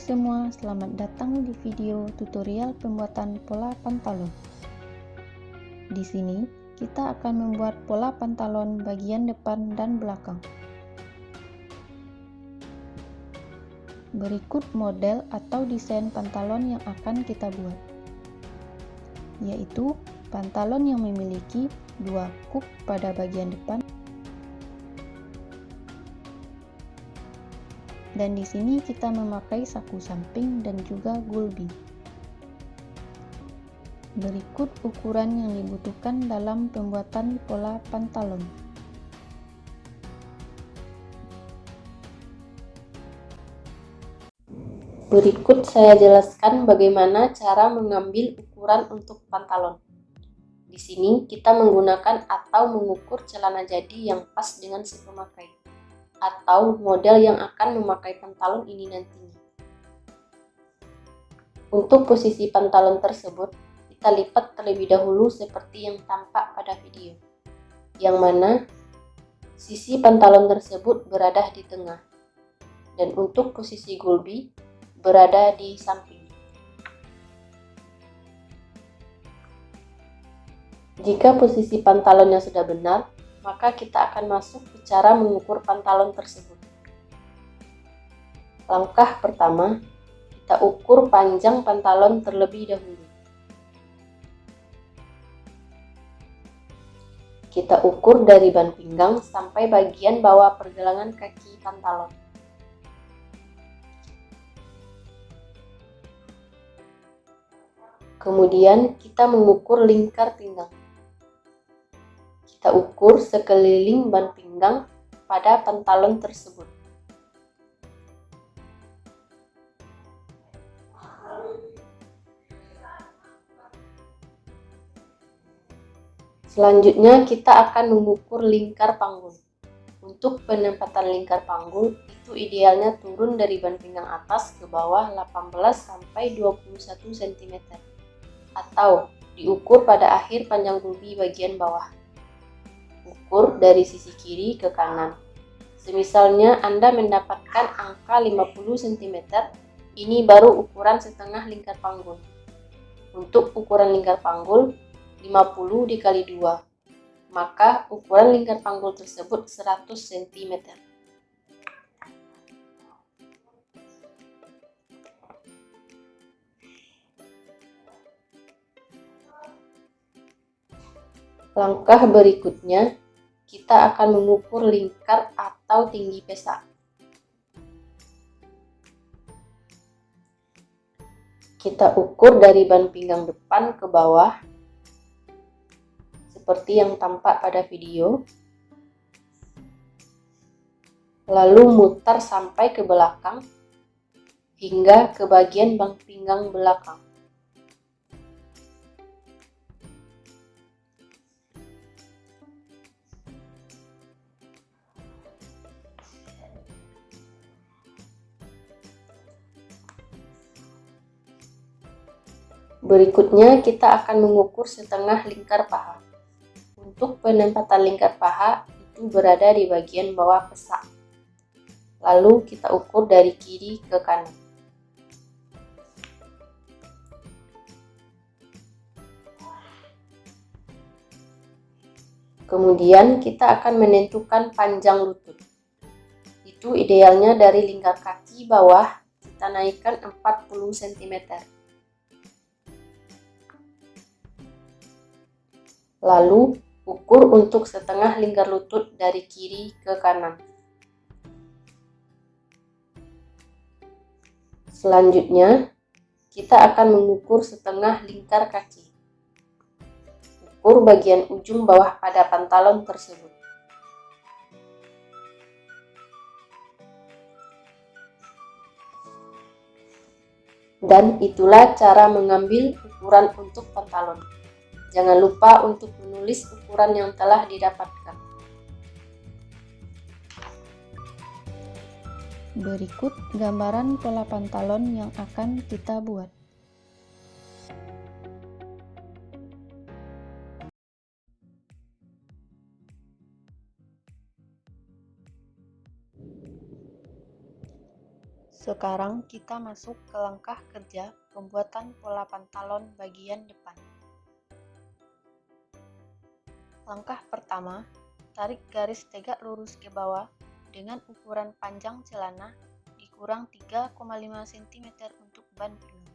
semua, selamat datang di video tutorial pembuatan pola pantalon. Di sini, kita akan membuat pola pantalon bagian depan dan belakang. Berikut model atau desain pantalon yang akan kita buat, yaitu pantalon yang memiliki dua kup pada bagian depan. Dan di sini kita memakai saku samping dan juga gulbi. Berikut ukuran yang dibutuhkan dalam pembuatan pola pantalon. Berikut saya jelaskan bagaimana cara mengambil ukuran untuk pantalon. Di sini kita menggunakan atau mengukur celana jadi yang pas dengan si pemakai, atau model yang akan memakai pantalon ini nantinya. Untuk posisi pantalon tersebut, kita lipat terlebih dahulu seperti yang tampak pada video, yang mana sisi pantalon tersebut berada di tengah, dan untuk posisi gulbi berada di samping. Jika posisi pantalonnya sudah benar, maka kita akan masuk ke cara mengukur pantalon tersebut. Langkah pertama, kita ukur panjang pantalon terlebih dahulu. Kita ukur dari ban pinggang sampai bagian bawah pergelangan kaki pantalon. Kemudian kita mengukur lingkar pinggang. Kita ukur sekeliling ban pinggang pada pantalon tersebut. Selanjutnya kita akan mengukur lingkar panggul. Untuk penempatan lingkar panggul itu idealnya turun dari ban pinggang atas ke bawah 18–21 cm atau diukur pada akhir panjang gulbi bagian bawah. Ukur dari sisi kiri ke kanan. Semisalnya Anda mendapatkan angka 50 cm, ini baru ukuran setengah lingkar panggul. Untuk ukuran lingkar panggul 50 dikali 2, maka ukuran lingkar panggul tersebut 100 cm. Langkah berikutnya, kita akan mengukur lingkar atau tinggi pesak. Kita ukur dari ban pinggang depan ke bawah, seperti yang tampak pada video. Lalu mutar sampai ke belakang, hingga ke bagian ban pinggang belakang. Berikutnya kita akan mengukur setengah lingkar paha. Untuk penempatan lingkar paha itu berada di bagian bawah pesak. Lalu kita ukur dari kiri ke kanan. Kemudian kita akan menentukan panjang lutut. Itu idealnya dari lingkar kaki bawah kita naikkan 40 cm. Lalu ukur untuk setengah lingkar lutut dari kiri ke kanan. Selanjutnya, kita akan mengukur setengah lingkar kaki. Ukur bagian ujung bawah pada pantalon tersebut. Dan itulah cara mengambil ukuran untuk pantalon. Jangan lupa untuk menulis ukuran yang telah didapatkan. Berikut gambaran pola pantalon yang akan kita buat. Sekarang kita masuk ke langkah kerja pembuatan pola pantalon bagian depan. Langkah pertama, tarik garis tegak lurus ke bawah dengan ukuran panjang celana dikurang 3,5 cm untuk ban penuh.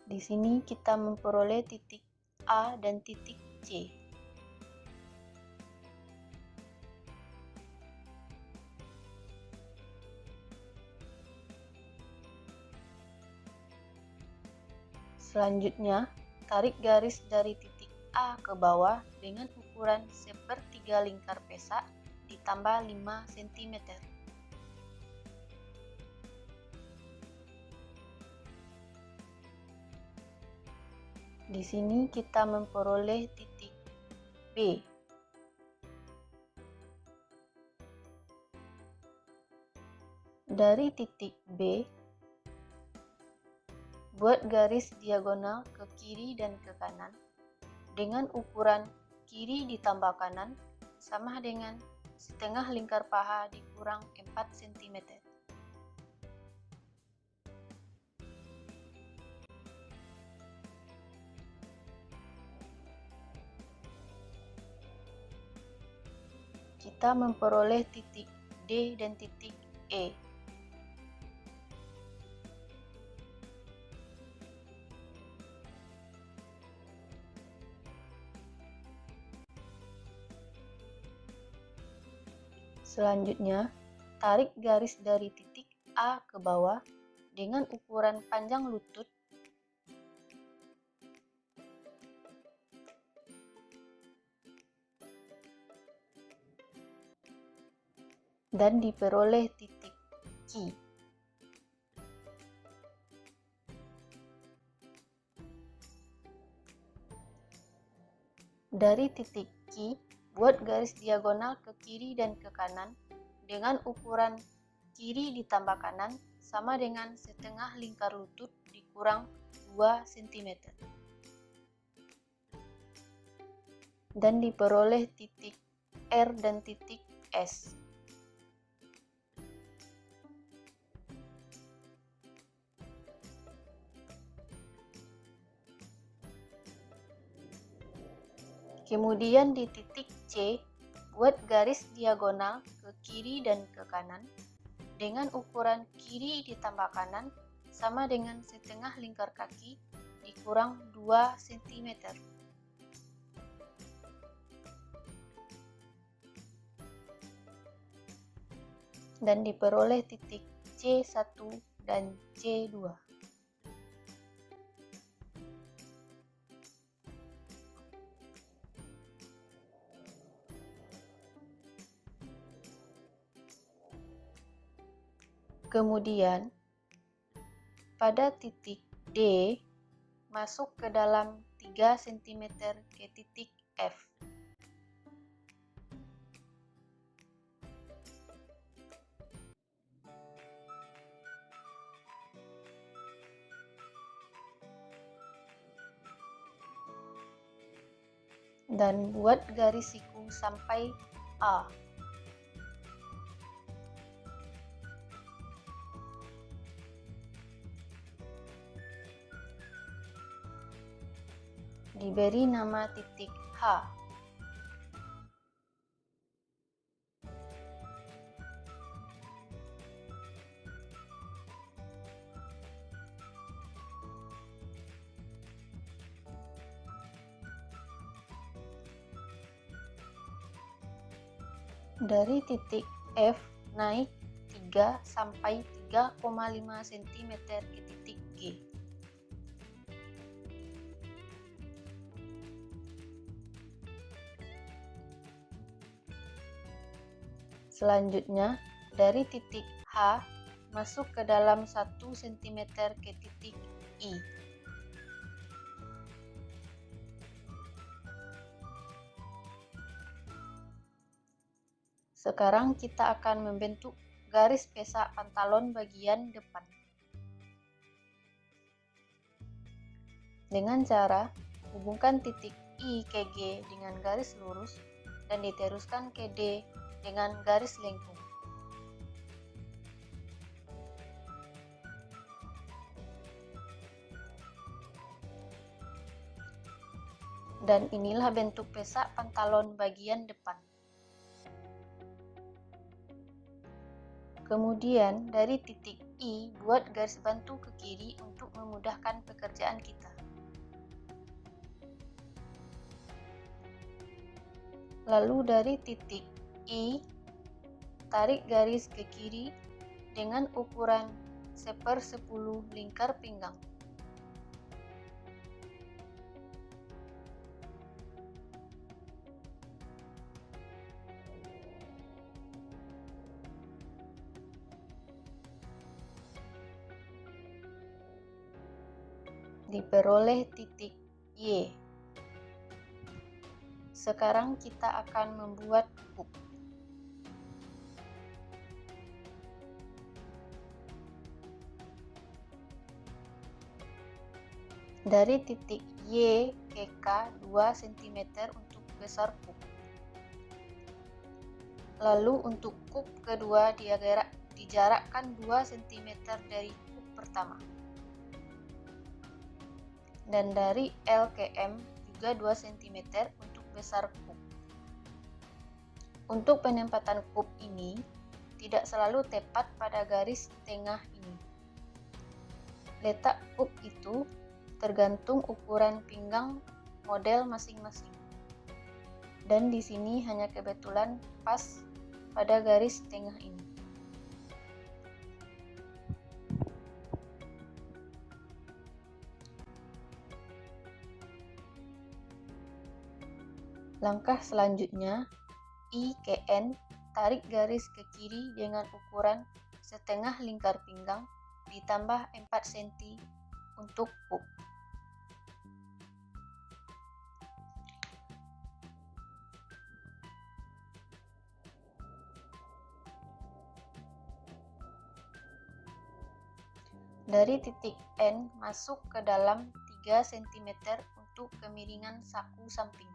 Di sini kita memperoleh titik A dan titik C. Selanjutnya, tarik garis dari titik A ke bawah dengan ukuran sepertiga lingkar pesa ditambah 5 cm. Di sini kita memperoleh titik B. Dari titik B, buat garis diagonal ke kiri dan ke kanan dengan ukuran kiri ditambah kanan sama dengan setengah lingkar paha dikurang 4 cm. Kita memperoleh titik D dan titik E. Selanjutnya, tarik garis dari titik A ke bawah dengan ukuran panjang lutut dan diperoleh titik Q. Dari titik Q, buat garis diagonal ke kiri dan ke kanan dengan ukuran kiri ditambah kanan sama dengan setengah lingkar lutut dikurang 2 cm. Dan diperoleh titik R dan titik S. Kemudian di titik C, buat garis diagonal ke kiri dan ke kanan dengan ukuran kiri ditambah kanan sama dengan setengah lingkar kaki dikurang 2 cm. Dan diperoleh titik C1 dan C2. Kemudian, pada titik D, masuk ke dalam 3 cm ke titik F. Dan buat garis siku sampai A. Diberi nama titik H. Dari titik F naik 3 sampai 3,5 cm ke titik G. Selanjutnya, dari titik H masuk ke dalam 1 cm ke titik I. Sekarang kita akan membentuk garis pesa pantalon bagian depan. Dengan cara hubungkan titik I ke G dengan garis lurus dan diteruskan ke D dengan garis lengkung. Dan inilah bentuk pesak pantalon bagian depan. Kemudian dari titik I buat garis bantu ke kiri untuk memudahkan pekerjaan kita. Lalu dari titik I tarik garis ke kiri dengan ukuran 1/10 lingkar pinggang. Diperoleh titik Y. Sekarang kita akan membuat kup. Dari titik Y ke K 2 cm untuk besar kup. Lalu untuk kup kedua dijarakkan 2 cm dari kup pertama. Dan dari L ke M juga 2 cm untuk besar kup. Untuk penempatan kup ini tidak selalu tepat pada garis tengah ini. Letak kup itu tergantung ukuran pinggang model masing-masing. Dan di sini hanya kebetulan pas pada garis tengah ini. Langkah selanjutnya, I ke N, tarik garis ke kiri dengan ukuran setengah lingkar pinggang ditambah 4 cm untuk kup. Dari titik N masuk ke dalam 3 cm untuk kemiringan saku samping.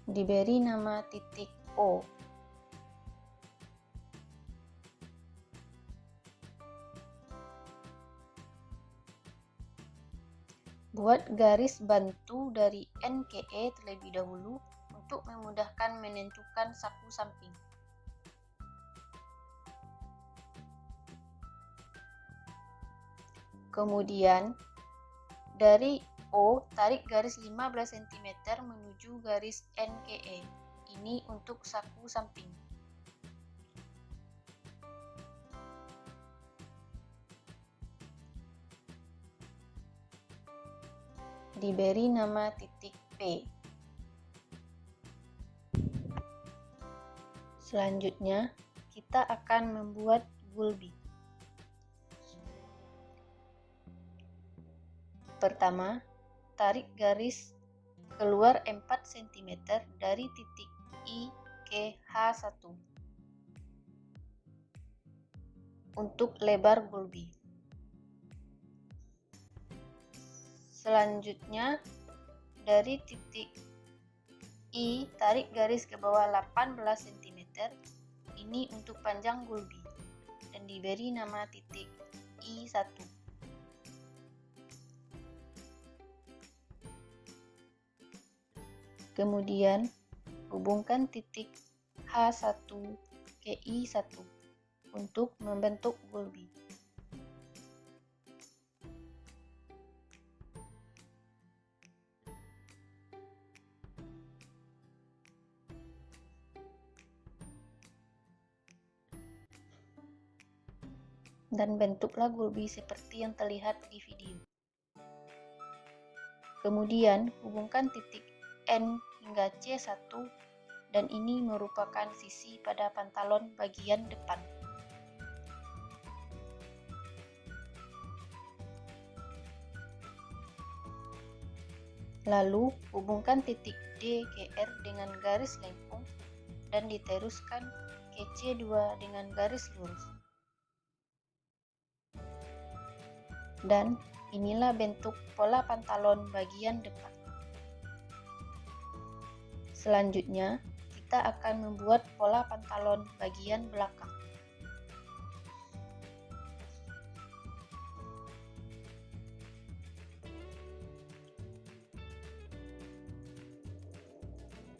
Diberi nama titik O. Buat garis bantu dari N ke E terlebih dahulu untuk memudahkan menentukan saku samping. Kemudian dari O tarik garis 15 cm menuju garis N ke E. Ini untuk saku samping. Diberi nama titik P. Selanjutnya, kita akan membuat gulbi. Pertama, tarik garis keluar 4 cm dari titik I ke H1 untuk lebar gulbi. Selanjutnya, dari titik I tarik garis ke bawah 18 cm, ini untuk panjang gulbi, dan diberi nama titik I1. Kemudian, hubungkan titik H1 ke I1 untuk membentuk gulbi. Dan bentuklah gulbi seperti yang terlihat di video. Kemudian, hubungkan titik N hingga C1, dan ini merupakan sisi pada pantalon bagian depan. Lalu, hubungkan titik D ke R dengan garis lengkung, dan diteruskan ke C2 dengan garis lurus. Dan inilah bentuk pola pantalon bagian depan. Selanjutnya, kita akan membuat pola pantalon bagian belakang.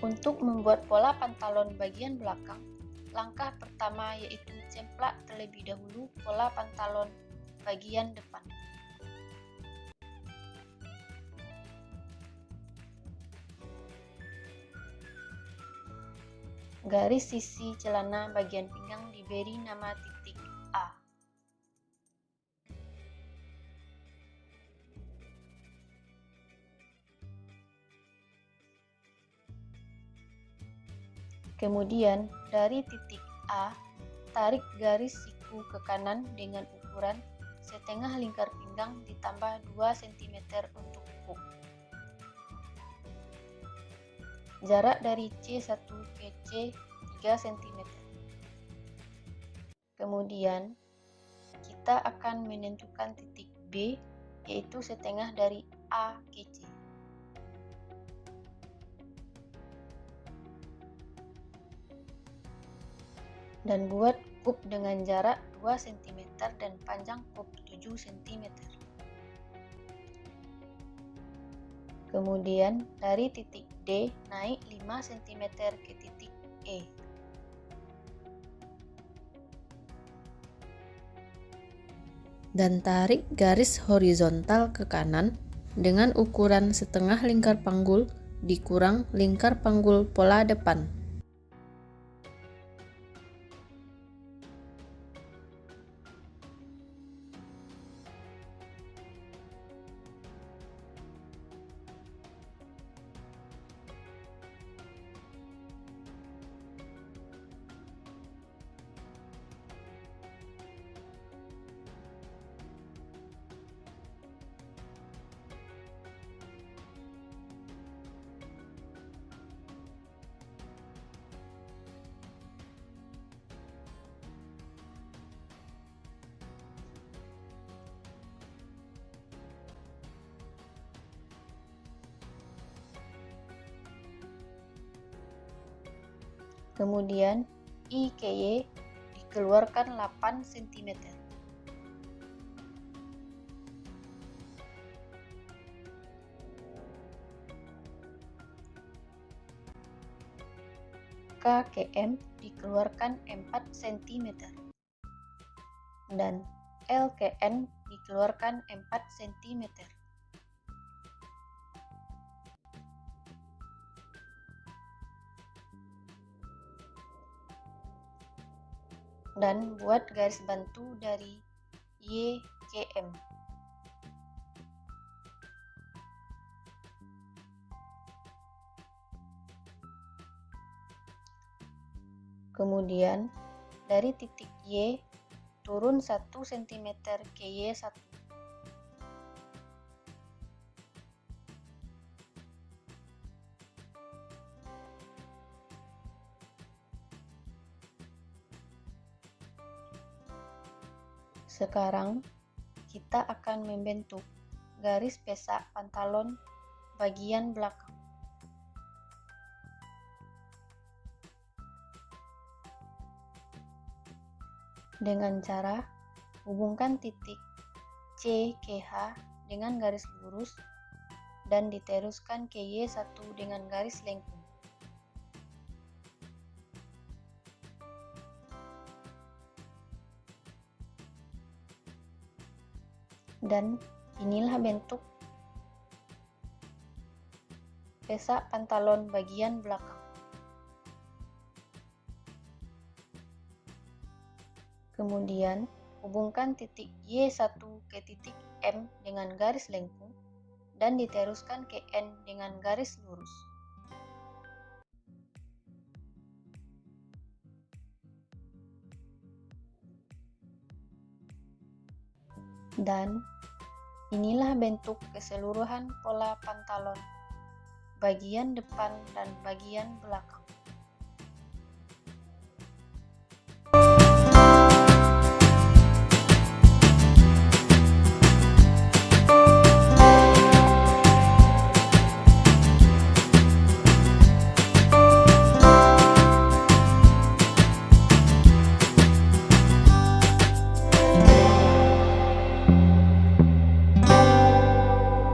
Untuk membuat pola pantalon bagian belakang, langkah pertama yaitu cemplak terlebih dahulu pola pantalon bagian depan. Garis sisi celana bagian pinggang diberi nama titik A. Kemudian, dari titik A, tarik garis siku ke kanan dengan ukuran setengah lingkar pinggang ditambah 2 cm untuk hook. Jarak dari C1 ke C 3 cm. Kemudian, kita akan menentukan titik B, yaitu setengah dari A ke C. Dan buat kup dengan jarak 2 cm dan panjang kup 7 cm. Kemudian dari titik D naik 5 cm ke titik E. Dan tarik garis horizontal ke kanan dengan ukuran setengah lingkar panggul dikurang lingkar panggul pola depan. Kemudian I ke Y dikeluarkan 8 cm. K ke M dikeluarkan 4 cm. Dan L ke N dikeluarkan 4 cm. Dan buat garis bantu dari Y ke M. Kemudian dari titik Y turun 1 cm ke Y1. Sekarang kita akan membentuk garis pesak pantalon bagian belakang. Dengan cara hubungkan titik C ke H dengan garis lurus dan diteruskan ke Y1 dengan garis lengkung. Dan inilah bentuk pesak pantalon bagian belakang. Kemudian hubungkan titik Y1 ke titik M dengan garis lengkung dan diteruskan ke N dengan garis lurus. Dan inilah bentuk keseluruhan pola pantalon bagian depan dan bagian belakang.